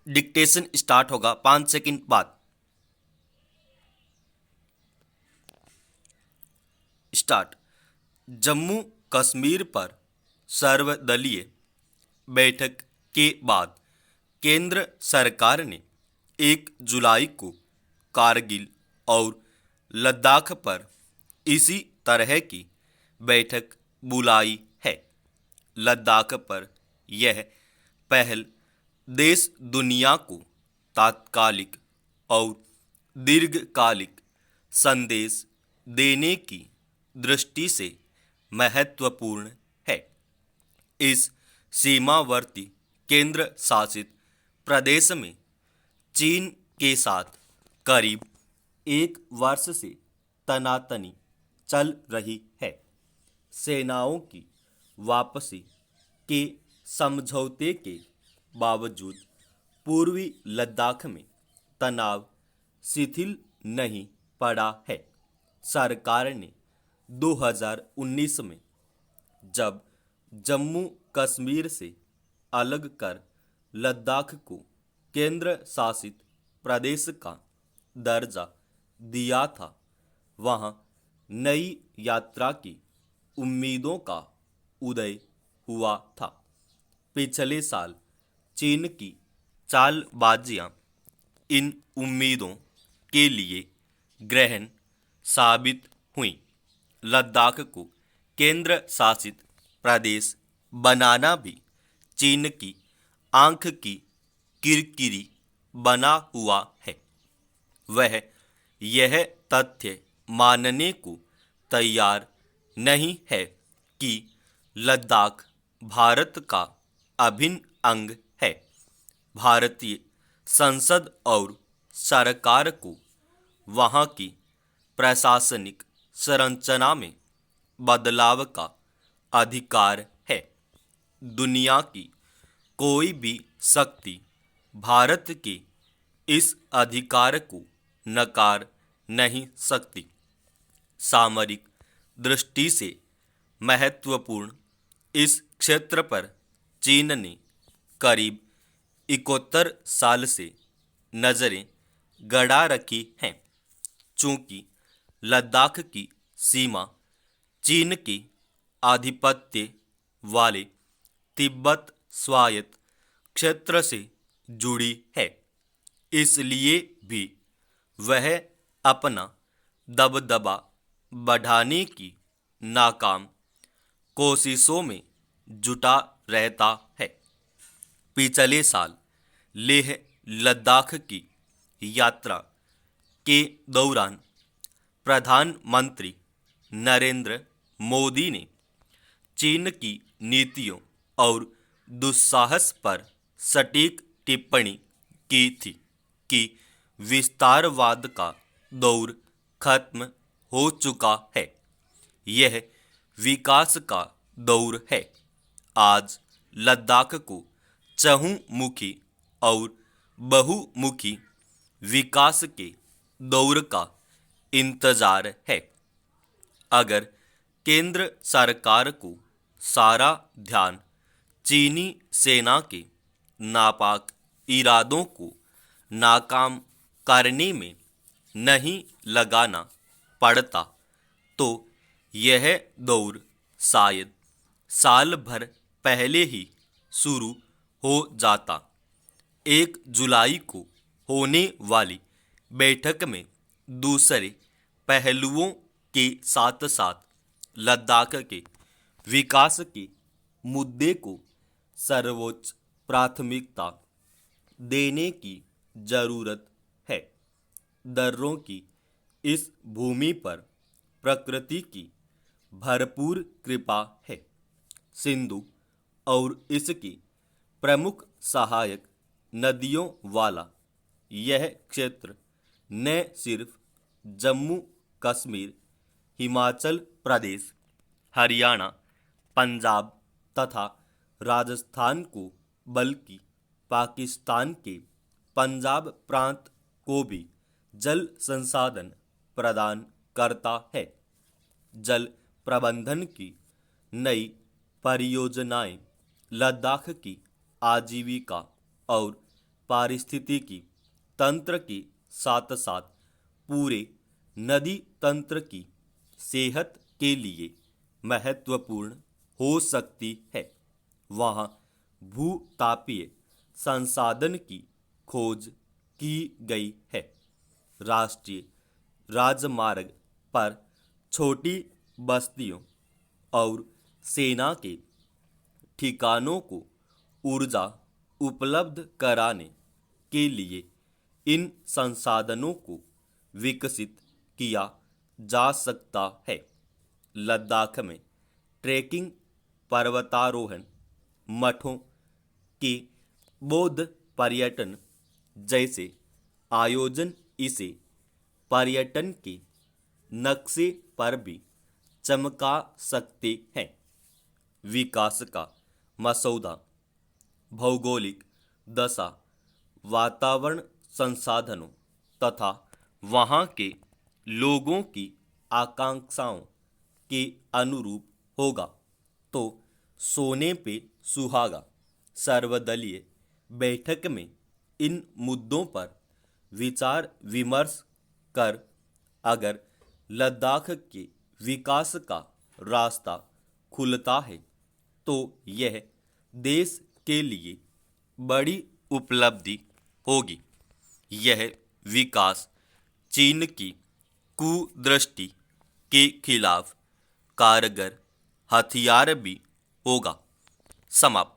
Dictation start होगा 5 second बाद। Start. Jammu Kashmir पर सर्वदलीय बैठक के बाद केंद्र सरकार ने 1 जुलाई को कारगिल और लद्दाख पर इसी तरह की बैठक बुलाई है। लद्दाख पर यह पहल देश दुनिया को तात्कालिक और दीर्घकालिक संदेश देने की दृष्टि से महत्वपूर्ण है। इस सीमावर्ती केंद्र शासित प्रदेश में चीन के साथ करीब 1 वर्ष से तनातनी चल रही है। सेनाओं की वापसी के समझौते के बावजूद पूर्वी लद्दाख में तनाव शिथिल नहीं पड़ा है। सरकार ने 2019 में जब जम्मू कश्मीर से अलग कर लद्दाख को केंद्र शासित प्रदेश का दर्जा दिया था, वहां नई यात्रा की उम्मीदों का उदय हुआ था। पिछले साल चीन की चालबाजियां इन उम्मीदों के लिए ग्रहण साबित हुई। लद्दाख को केंद्र शासित प्रदेश बनाना भी चीन की आंख की किरकिरी बना हुआ है। वह यह तथ्य मानने को तैयार नहीं है कि लद्दाख भारत का अभिन्न अंग है। भारतीय संसद और सरकार को वहां की प्रशासनिक संरचना में बदलाव का अधिकार है। दुनिया की कोई भी शक्ति भारत के इस अधिकार को नकार नहीं सकती। सामरिक दृष्टि से महत्वपूर्ण इस क्षेत्र पर चीन ने करीब 71 साल से नजरें गड़ा रखी हैं। चूंकि लद्दाख की सीमा चीन के आधिपत्य वाले तिब्बत स्वायत्त क्षेत्र से जुड़ी है, इसलिए भी वह अपना दबदबा बढ़ाने की नाकाम कोशिशों में जुटा रहता है। पिछले साल लेह लद्दाख की यात्रा के दौरान प्रधानमंत्री नरेंद्र मोदी ने चीन की नीतियों और दुस्साहस पर सटीक टिप्पणी की थी कि विस्तारवाद का दौर खत्म हो चुका है, यह विकास का दौर है। आज लद्दाख को चहुमुखी और बहुमुखी विकास के दौर का इंतजार है। अगर केंद्र सरकार को सारा ध्यान चीनी सेना के नापाक इरादों को नाकाम करने में नहीं लगाना पड़ता, तो यह दौर शायद साल भर पहले ही शुरू हो जाता। 1 जुलाई को होने वाली बैठक में दूसरे पहलुओं के साथ साथ लद्दाख के विकास के मुद्दे को सर्वोच्च प्राथमिकता देने की जरूरत है। दर्रों की इस भूमि पर प्रकृति की भरपूर कृपा है। सिंधु और इसकी प्रमुख सहायक नदियों वाला यह क्षेत्र न सिर्फ जम्मू कश्मीर, हिमाचल प्रदेश, हरियाणा, पंजाब तथा राजस्थान को बल्कि पाकिस्तान के पंजाब प्रांत को भी जल संसाधन प्रदान करता है। जल प्रबंधन की नई परियोजनाएं लद्दाख की आजीविका और पारिस्थितिकी तंत्र के साथ साथ पूरे नदी तंत्र की सेहत के लिए महत्वपूर्ण हो सकती है। वहाँ भूतापीय संसाधन की खोज की गई है। राष्ट्रीय राजमार्ग पर छोटी बस्तियों और सेना के ठिकानों को ऊर्जा उपलब्ध कराने के लिए इन संसाधनों को विकसित किया जा सकता है। लद्दाख में ट्रैकिंग, पर्वतारोहण, मठों के बौद्ध पर्यटन जैसे आयोजन इसे पर्यटन के नक्शे पर भी चमका सकते हैं। विकास का मसौदा, भौगोलिक दशा, वातावरण, संसाधनों तथा वहाँ के लोगों की आकांक्षाओं के अनुरूप होगा तो सोने पे सुहागा। सर्वदलीय बैठक में इन मुद्दों पर विचार विमर्श कर अगर लद्दाख के विकास का रास्ता खुलता है तो यह देश के लिए बड़ी उपलब्धि होगी। यह विकास चीन की कुदृष्टि के खिलाफ कारगर हथियार भी होगा। समाप्त।